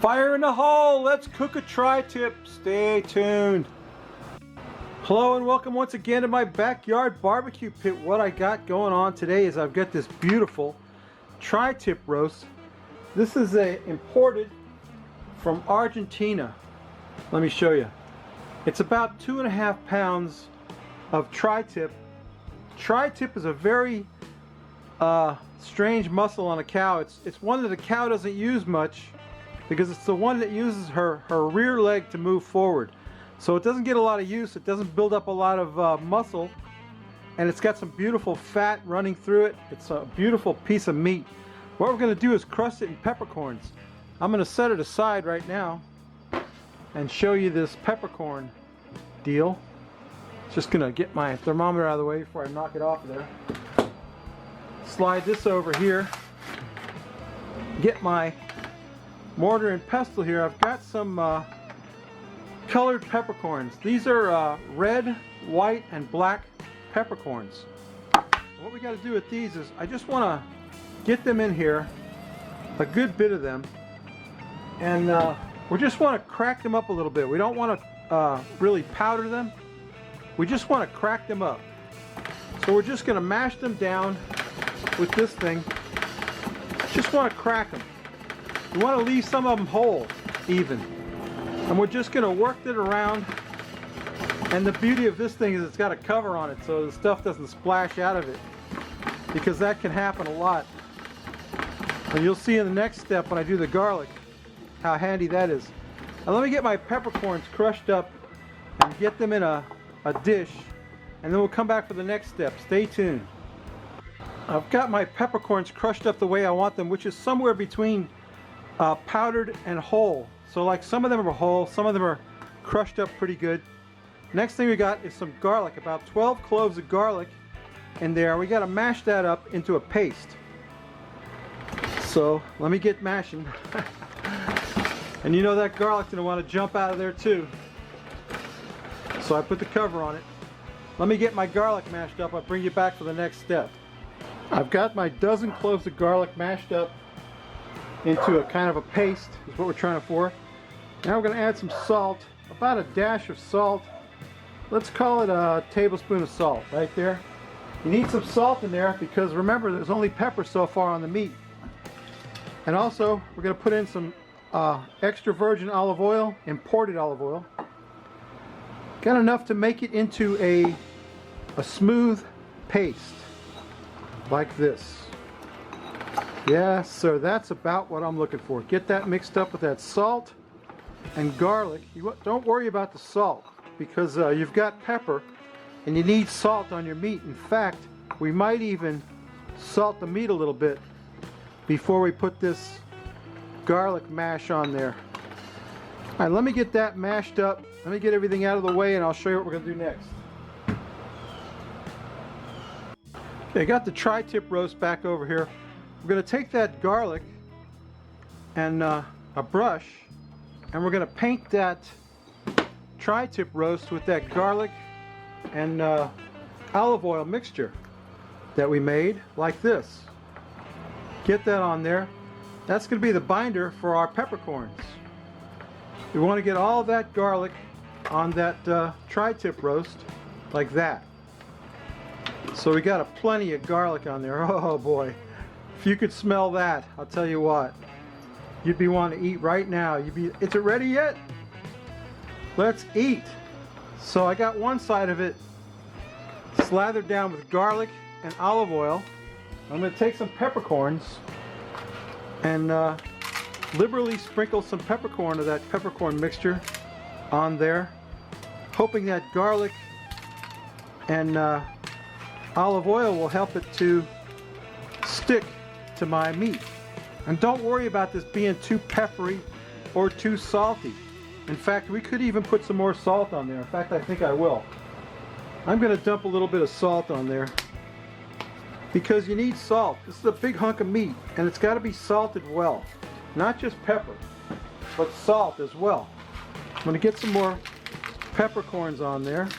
Fire in the hole! Let's cook a tri-tip. Stay tuned. Hello and welcome once again to my backyard barbecue pit. What I got going on today is I've got this beautiful tri-tip roast. This is imported from Argentina. Let me show you. It's about 2.5 pounds of tri-tip. Tri-tip is a very strange muscle on a cow. It's one that the cow doesn't use much, because it's the one that uses her rear leg to move forward. So it doesn't get a lot of use, it doesn't build up a lot of muscle, and it's got some beautiful fat running through it. It's a beautiful piece of meat. What we're going to do is crust it in peppercorns. I'm going to set it aside right now and show you this peppercorn deal. Just going to get my thermometer out of the way before I knock it off of there. Slide this over here. Get my mortar and pestle here. I've got some colored peppercorns. These are red, white, and black peppercorns. What we got to do with these is I just want to get them in here, a good bit of them, and we just want to crack them up a little bit. We don't want to really powder them. We just want to crack them up. So we're just going to mash them down with this thing. Just want to crack them. You want to leave some of them whole, even. And we're just going to work it around. And the beauty of this thing is it's got a cover on it, so the stuff doesn't splash out of it, because that can happen a lot. And you'll see in the next step when I do the garlic how handy that is. Now let me get my peppercorns crushed up and get them in a dish, and then we'll come back for the next step. Stay tuned. I've got my peppercorns crushed up the way I want them, which is somewhere between powdered and whole. So like some of them are whole, some of them are crushed up pretty good. Next thing we got is some garlic, about 12 cloves of garlic in there. We got to mash that up into a paste. So let me get mashing. And you know that garlic's gonna want to jump out of there too. So I put the cover on it. Let me get my garlic mashed up. I'll bring you back for the next step. I've got my dozen cloves of garlic mashed up into a kind of a paste, is what we're trying for. Now we're going to add some salt, about a dash of salt. Let's call it a tablespoon of salt right there. You need some salt in there because remember there's only pepper so far on the meat. And also we're going to put in some extra virgin olive oil, imported olive oil. Got enough to make it into a smooth paste like this. Yes, sir, that's about what I'm looking for. Get that mixed up with that salt and garlic. Don't worry about the salt, because you've got pepper and you need salt on your meat. In fact, we might even salt the meat a little bit before we put this garlic mash on there. All right, let me get that mashed up. Let me get everything out of the way and I'll show you what we're going to do next. Okay, I got the tri-tip roast back over here. We're going to take that garlic and a brush, and we're going to paint that tri-tip roast with that garlic and olive oil mixture that we made, like this. Get that on there. That's going to be the binder for our peppercorns. We want to get all that garlic on that tri-tip roast like that. So we got plenty of garlic on there. Oh boy. If you could smell that, I'll tell you what, you'd be wanting to eat right now. Is it ready yet? Let's eat. So I got one side of it slathered down with garlic and olive oil. I'm going to take some peppercorns and liberally sprinkle some peppercorn of that peppercorn mixture on there, hoping that garlic and olive oil will help it to stick to my meat. And don't worry about this being too peppery or too salty. In fact, we could even put some more salt on there. In fact, I think I will. I'm going to dump a little bit of salt on there because you need salt. This is a big hunk of meat and it's got to be salted well. Not just pepper, but salt as well. I'm going to get some more peppercorns on there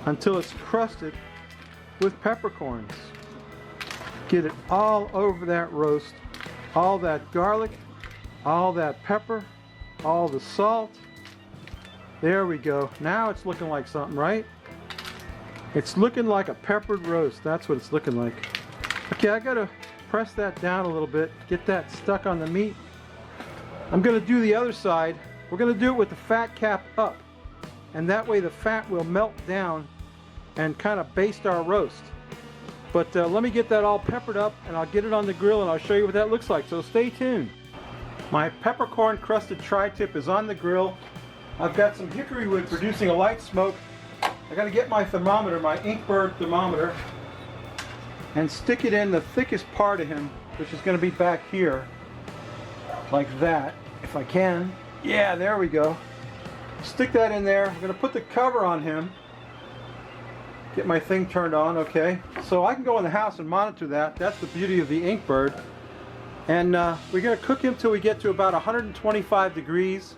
until it's crusted with peppercorns. Get it all over that roast, all that garlic all that pepper, all the salt. There we go. Now it's looking like something, right? It's looking like a peppered roast. That's what it's looking like. Okay, I gotta press that down a little bit, get that stuck on the meat. I'm gonna do the other side. We're gonna do it with the fat cap up, and that way the fat will melt down and kind of baste our roast. But let me get that all peppered up, and I'll get it on the grill and I'll show you what that looks like, so stay tuned. My peppercorn crusted tri-tip is on the grill. I've got some hickory wood producing a light smoke. I gotta get my thermometer, my Inkbird thermometer, and stick it in the thickest part of him, which is gonna be back here, like that, if I can. Yeah, there we go. Stick that in there. I'm gonna put the cover on him. Get my thing turned on, okay? So I can go in the house and monitor that. That's the beauty of the Inkbird. And we're gonna cook him till we get to about 125 degrees.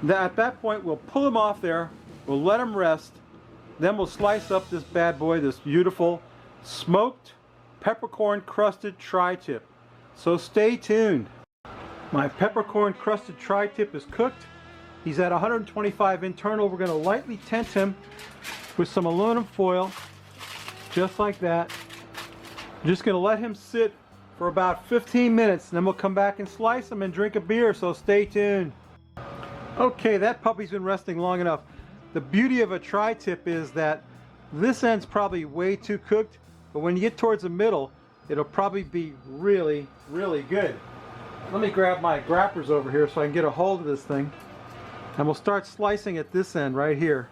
At that point, we'll pull him off there. We'll let him rest. Then we'll slice up this bad boy, this beautiful smoked peppercorn crusted tri-tip. So stay tuned. My peppercorn crusted tri-tip is cooked. He's at 125 internal. We're gonna lightly tent him with some aluminum foil, just like that. I'm just gonna let him sit for about 15 minutes, and then we'll come back and slice him and drink a beer, so stay tuned. Okay, that puppy's been resting long enough. The beauty of a tri-tip is that this end's probably way too cooked, but when you get towards the middle, it'll probably be really, really good. Let me grab my grappers over here so I can get a hold of this thing. And we'll start slicing at this end right here,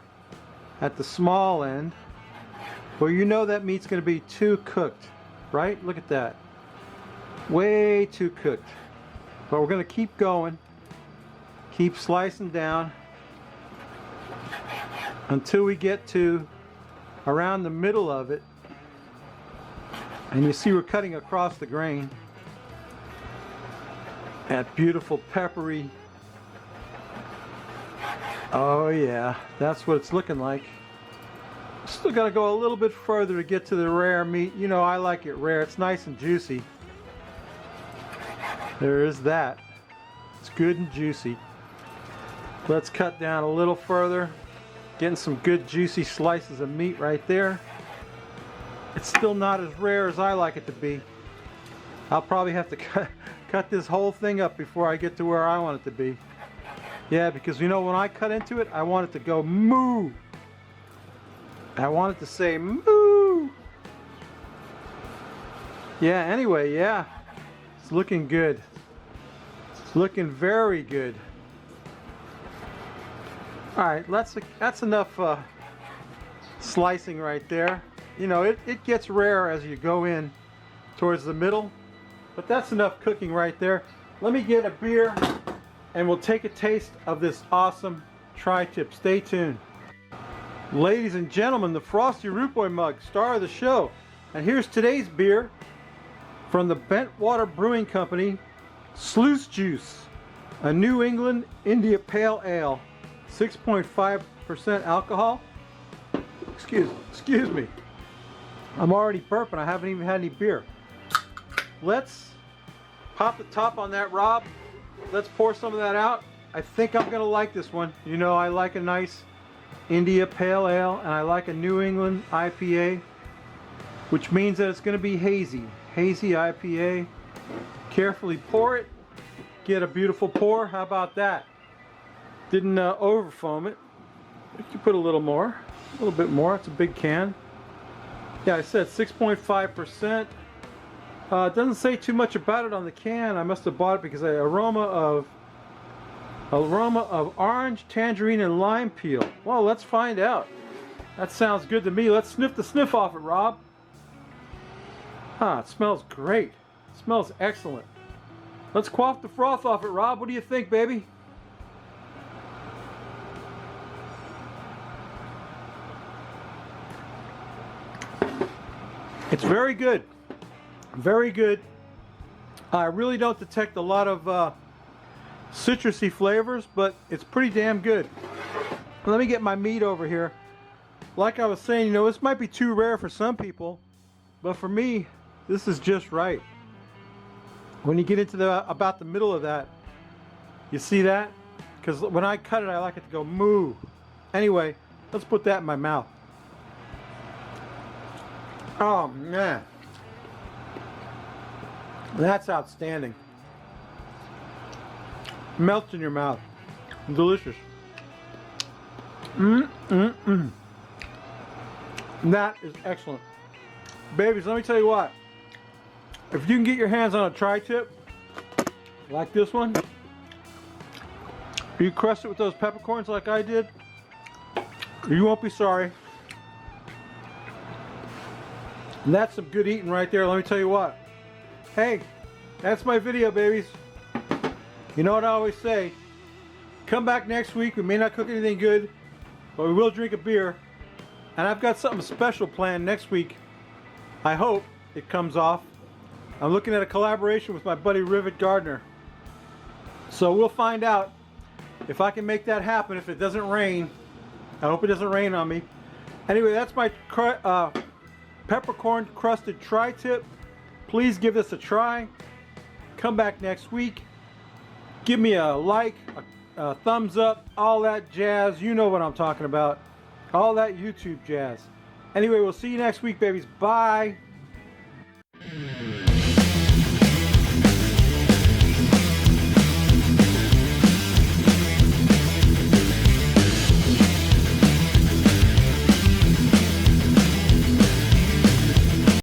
at the small end, where you know that meat's going to be too cooked, right? Look at that. Way too cooked. But we're going to keep going, keep slicing down until we get to around the middle of it. And you see we're cutting across the grain. That beautiful peppery. Oh yeah, that's what it's looking like. Still gotta go a little bit further to get to the rare meat. You know, I like it rare. It's nice and juicy. There is that. It's good and juicy. Let's cut down a little further. Getting some good juicy slices of meat right there. It's still not as rare as I like it to be. I'll probably have to cut this whole thing up before I get to where I want it to be. Yeah, because you know, when I cut into it, I want it to go moo. I want it to say moo. Yeah, anyway, yeah. It's looking good. It's looking very good. Alright, that's enough slicing right there. You know, it gets rare as you go in towards the middle, but that's enough cooking right there. Let me get a beer and we'll take a taste of this awesome tri-tip. Stay tuned. Ladies and gentlemen, the Frosty Root Boy mug, star of the show. And here's today's beer from the Bentwater Brewing Company, Sluice Juice, a New England India Pale Ale, 6.5% alcohol. Excuse me. I'm already burping. I haven't even had any beer. Let's pop the top on that, Rob. Let's pour some of that out. I think I'm gonna like this one. You know, I like a nice India Pale Ale, and I like a New England IPA, which means that it's gonna be hazy. Hazy IPA. Carefully pour it. Get a beautiful pour. How about that? Didn't over foam it. You can put a little more. A little bit more. It's a big can. Yeah, I said 6.5%. It doesn't say too much about it on the can. I must have bought it because the aroma of orange, tangerine, and lime peel. Well, let's find out. That sounds good to me. Let's sniff the sniff off it, Rob. Ah, it smells great. It smells excellent. Let's quaff the froth off it, Rob. What do you think, baby? It's very good. Very good. I really don't detect a lot of citrusy flavors, but it's pretty damn good. Let me get my meat over here. Like I was saying, you know, this might be too rare for some people, but for me, this is just right. When you get into about the middle of that, You see that? Because when I cut it, I like it to go moo. Anyway, let's put that in my mouth. Oh man, that's outstanding. Melts in your mouth. Delicious. That is excellent. Babies, let me tell you what. If you can get your hands on a tri-tip, like this one, you crust it with those peppercorns like I did, you won't be sorry. And that's some good eating right there, let me tell you what. Hey, that's my video, babies. You know what I always say, come back next week. We may not cook anything good, but we will drink a beer. And I've got something special planned next week. I hope it comes off. I'm looking at a collaboration with my buddy Rivet Gardner. So we'll find out if I can make that happen, if it doesn't rain. I hope it doesn't rain on me. Anyway, that's my peppercorn crusted tri tip. Please give this a try. Come back next week. Give me a like, a thumbs up, all that jazz. You know what I'm talking about. All that YouTube jazz. Anyway, we'll see you next week, babies. Bye.